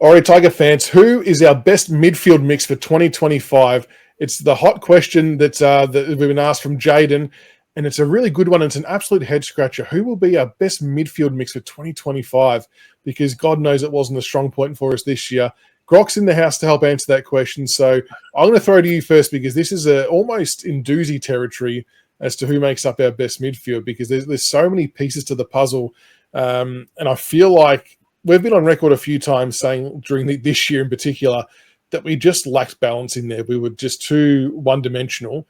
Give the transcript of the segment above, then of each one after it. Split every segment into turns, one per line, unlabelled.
All right, Tiger fans, who is our best midfield mix for 2025? It's the hot question that we've been asked from Jaden, and it's a really good one. It's an absolute head scratcher. Who will be our best midfield mix for 2025? Because God knows it wasn't a strong point for us this year. Grok's in the house to help answer that question. So I'm going to throw to you first because this is almost in doozy territory as to who makes up our best midfield because there's so many pieces to the puzzle. And I feel like we've been on record a few times saying during this year in particular that we just lacked balance in there. We were just too one-dimensional.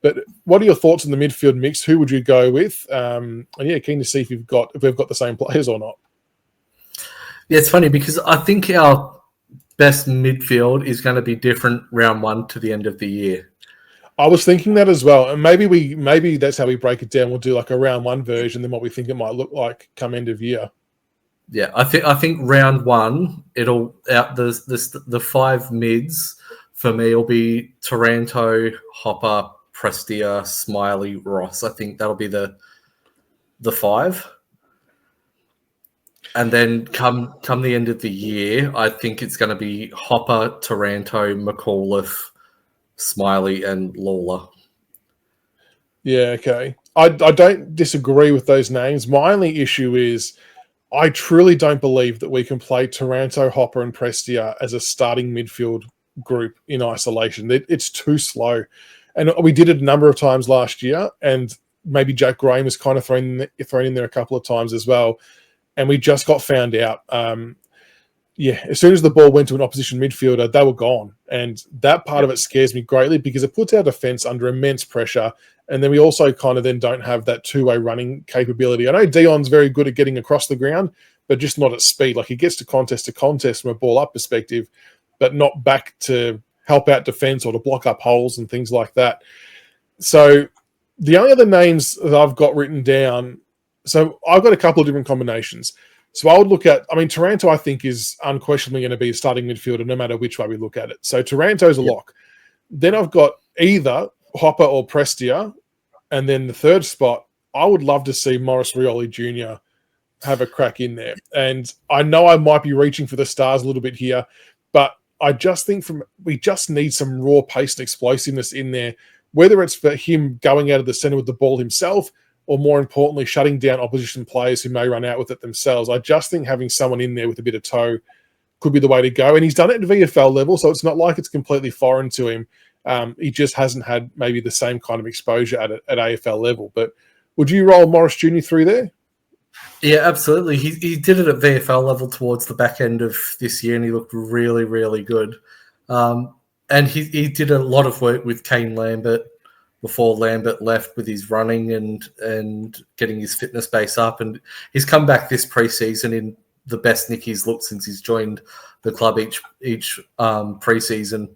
But what are your thoughts on the midfield mix? Who would you go with? And yeah, keen to see if we've got the same players or not.
Yeah, it's funny because I think our best midfield is going to be different round one to the end of the year.
I was thinking that as well, and maybe that's how we break it down. We'll do like a round one version, then what we think it might look like come end of year.
Yeah, I think round one it'll out the five mids for me will be Taranto, Hopper, Prestia, Smiley, Ross. I think that'll be the five. And then come the end of the year, I think it's going to be Hopper, Taranto, McAuliffe, Smiley, and Lawler.
Yeah, okay. I don't disagree with those names. My only issue is I truly don't believe that we can play Taranto, Hopper, and Prestia as a starting midfield group in isolation. It's too slow. And we did it a number of times last year, and maybe Jack Graham was kind of thrown in there a couple of times as well. And we just got found out. As soon as the ball went to an opposition midfielder, they were gone. And that part of it scares me greatly because it puts our defence under immense pressure. And then we also kind of then don't have that two-way running capability. I know Dion's very good at getting across the ground, but just not at speed. Like he gets to contest from a ball-up perspective, but not back to help out defence or to block up holes and things like that. So the only other names that I've got written down, so I've got a couple of different combinations. So I would look at, Taranto I think is unquestionably going to be a starting midfielder no matter which way we look at it. So Taranto's a lock. Then I've got either Hopper or Prestia. And then the third spot, I would love to see Maurice Rioli Jr. have a crack in there. And I know I might be reaching for the stars a little bit here, but I just think we just need some raw pace and explosiveness in there, whether it's for him going out of the centre with the ball himself or more importantly, shutting down opposition players who may run out with it themselves. I just think having someone in there with a bit of toe could be the way to go. And he's done it at VFL level, so it's not like it's completely foreign to him. He just hasn't had maybe the same kind of exposure at AFL level. But would you roll Maurice Jr. through there?
Yeah, absolutely. He did it at VFL level towards the back end of this year, and he looked really, really good. And he did a lot of work with Kane Lambert before Lambert left with his running and getting his fitness base up. And he's come back this preseason in the best nick he's looked since he's joined the club each preseason.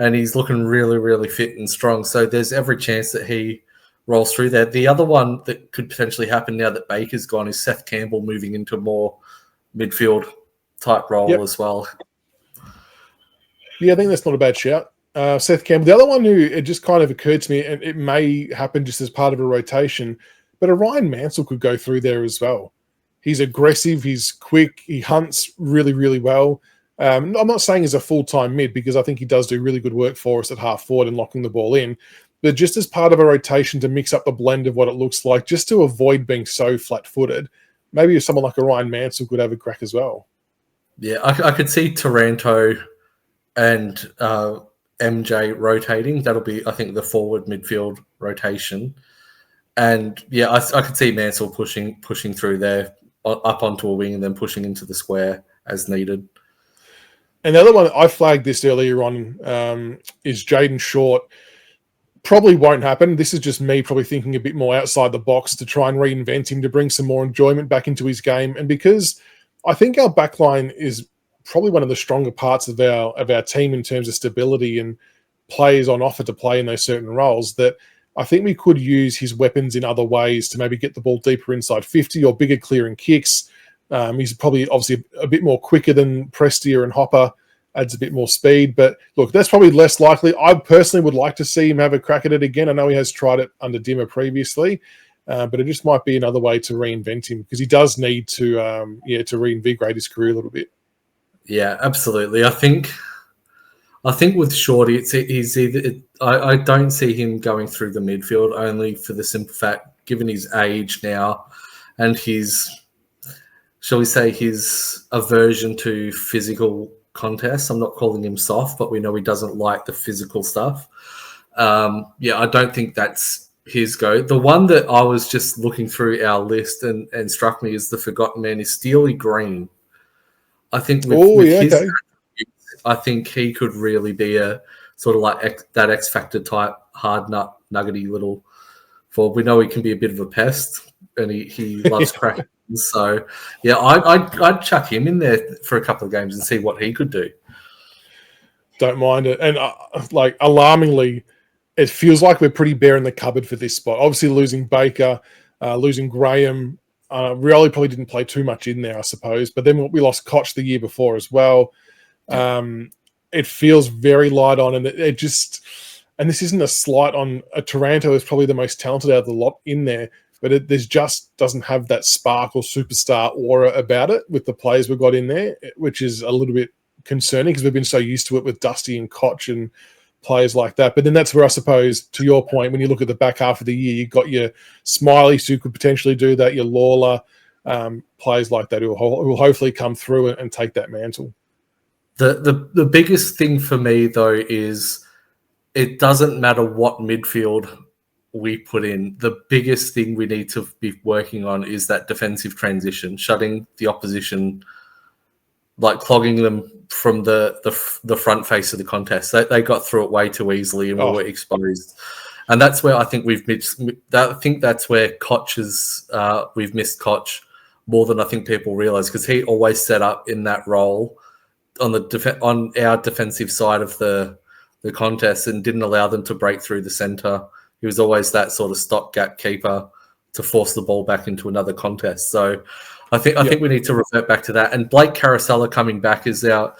And he's looking really, really fit and strong. So there's every chance that he rolls through there. The other one that could potentially happen now that Baker's gone is Seth Campbell moving into a more midfield type role as well.
Yeah, I think that's not a bad shout. Seth Campbell. The other one who it just kind of occurred to me, and it may happen just as part of a rotation, but Ryan Mansell could go through there as well. He's aggressive, he's quick, he hunts really, really well. I'm not saying he's a full-time mid because I think he does do really good work for us at half forward and locking the ball in. But just as part of a rotation to mix up the blend of what it looks like, just to avoid being so flat-footed, maybe someone like a Ryan Mansell could have a crack as well.
Yeah, I could see Taranto and MJ rotating. That'll be, I think, the forward midfield rotation. And yeah, I could see Mansell pushing through there up onto a wing and then pushing into the square as needed.
And the other one, I flagged this earlier on, is Jaden Short. Probably won't happen. This is just me probably thinking a bit more outside the box to try and reinvent him, to bring some more enjoyment back into his game. And because I think our backline is probably one of the stronger parts of our team in terms of stability and players on offer to play in those certain roles, that I think we could use his weapons in other ways to maybe get the ball deeper inside 50 or bigger clearing kicks. He's probably obviously a bit more quicker than Prestia and Hopper, adds a bit more speed. But look, that's probably less likely. I personally would like to see him have a crack at it again. I know he has tried it under Dimmer previously, but it just might be another way to reinvent him because he does need to reinvigorate his career a little bit.
Yeah, absolutely. I think with Shorty, he's either. I don't see him going through the midfield only for the simple fact, given his age now, and his, shall we say, his aversion to physical contests. I'm not calling him soft, but we know he doesn't like the physical stuff. I don't think that's his go. The one that I was just looking through our list and struck me as the forgotten man is Steely Green. I think with his,
okay.
I think he could really be a sort of like that X Factor type hard nuggety little forward. We know he can be a bit of a pest, and he loves cracking. So yeah, I'd chuck him in there for a couple of games and see what he could do.
Don't mind it. And like alarmingly, it feels like we're pretty bare in the cupboard for this spot. Obviously, losing Baker, losing Graham. Rioli probably didn't play too much in there, I suppose. But then we lost Koch the year before as well. It feels very light on, and it just. And this isn't a slight on Taranto is probably the most talented out of the lot in there, but there's just doesn't have that spark or superstar aura about it with the players we've got in there, which is a little bit concerning because we've been so used to it with Dusty and Koch and players like that. But then that's where I suppose, to your point, when you look at the back half of the year, you've got your Smileys who could potentially do that, your Lawler, players like that who will hopefully come through and take that mantle.
The biggest thing for me, though, is it doesn't matter what midfield we put in. The biggest thing we need to be working on is that defensive transition, shutting the opposition, like clogging them from the front face of the contest. They got through it way too easily and we were exposed. And that's where I think we've missed. I think that's where we've missed Koch more than I think people realise, because he always set up in that role on our defensive side of the contest and didn't allow them to break through the centre. He was always that sort of stopgap keeper to force the ball back into another contest. So I think we need to revert back to that. And Blake Caracella coming back as our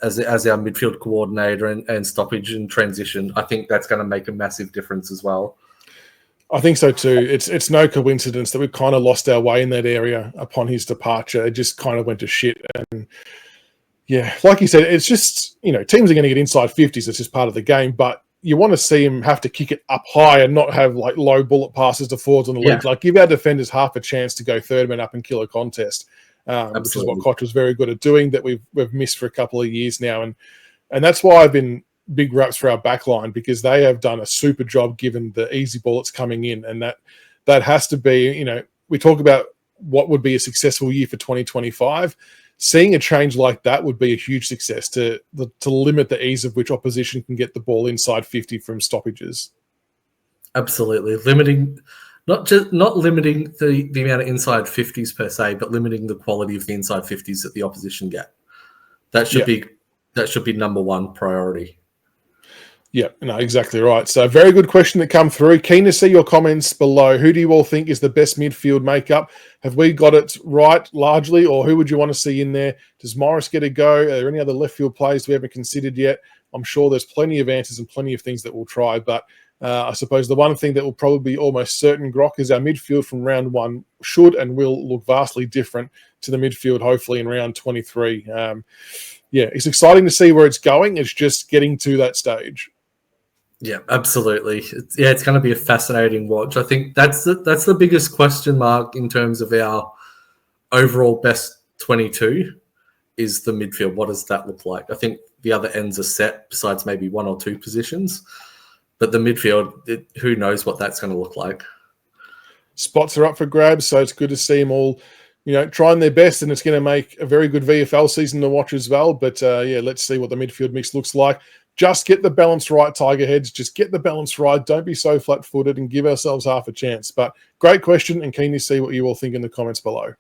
as our midfield coordinator and stoppage and transition, I think that's going to make a massive difference as well.
I think so too. It's no coincidence that we kind of lost our way in that area upon his departure. It just kind of went to shit. And yeah, like you said, it's just, teams are going to get inside 50s. It's just part of the game. But you want to see him have to kick it up high and not have like low bullet passes to forwards on the league. Like give our defenders half a chance to go third man up and kill a contest, which is what Koch was very good at doing that we've missed for a couple of years now. And that's why I've been big raps for our back line, because they have done a super job given the easy bullets coming in. And that has to be, we talk about what would be a successful year for 2025. Seeing a change like that would be a huge success to limit the ease of which opposition can get the ball inside 50 from stoppages.
Absolutely. Not limiting the amount of inside 50s per se, but limiting the quality of the inside 50s that the opposition get. That should be number one priority.
Yeah, no, exactly right. So very good question that come through. Keen to see your comments below. Who do you all think is the best midfield makeup? Have we got it right largely, or who would you want to see in there? Does Morris get a go? Are there any other left field players we haven't considered yet? I'm sure there's plenty of answers and plenty of things that we'll try, but I suppose the one thing that will probably be almost certain, Grok, is our midfield from round one should and will look vastly different to the midfield, hopefully in round 23. It's exciting to see where it's going. It's just getting to that stage.
Yeah, absolutely. It's going to be a fascinating watch. I think that's the biggest question mark in terms of our overall best 22 is the midfield. What does that look like? I think the other ends are set besides maybe one or two positions. But the midfield, who knows what that's going to look like.
Spots are up for grabs, so it's good to see them all, trying their best, and it's going to make a very good VFL season to watch as well. But let's see what the midfield mix looks like. Just get the balance right, Tiger Heads. Just get the balance right. Don't be so flat-footed and give ourselves half a chance. But great question, and keen to see what you all think in the comments below.